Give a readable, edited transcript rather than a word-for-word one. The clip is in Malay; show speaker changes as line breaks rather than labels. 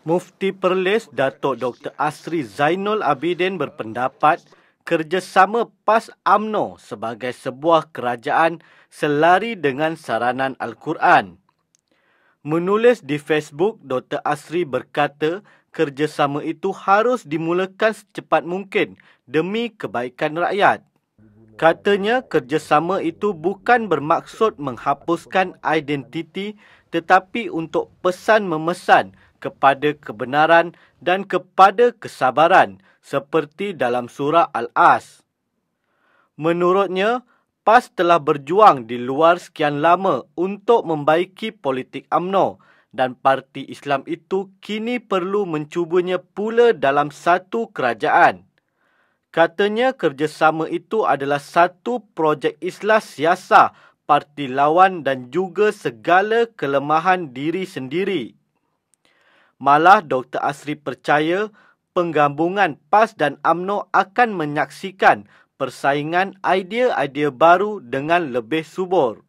Mufti Perlis Datuk Dr. Asri Zainul Abidin berpendapat kerjasama PAS UMNO sebagai sebuah kerajaan selari dengan saranan Al-Quran. Menulis di Facebook, Dr. Asri berkata kerjasama itu harus dimulakan secepat mungkin demi kebaikan rakyat. Katanya kerjasama itu bukan bermaksud menghapuskan identiti tetapi untuk pesan memesan kepada kebenaran dan kepada kesabaran seperti dalam surah Al-As. Menurutnya, PAS telah berjuang di luar sekian lama untuk membaiki politik UMNO dan parti Islam itu kini perlu mencubanya pula dalam satu kerajaan. Katanya kerjasama itu adalah satu projek islah siasah parti lawan dan juga segala kelemahan diri sendiri. Malah Dr. Asri percaya penggabungan PAS dan UMNO akan menyaksikan persaingan idea-idea baru dengan lebih subur.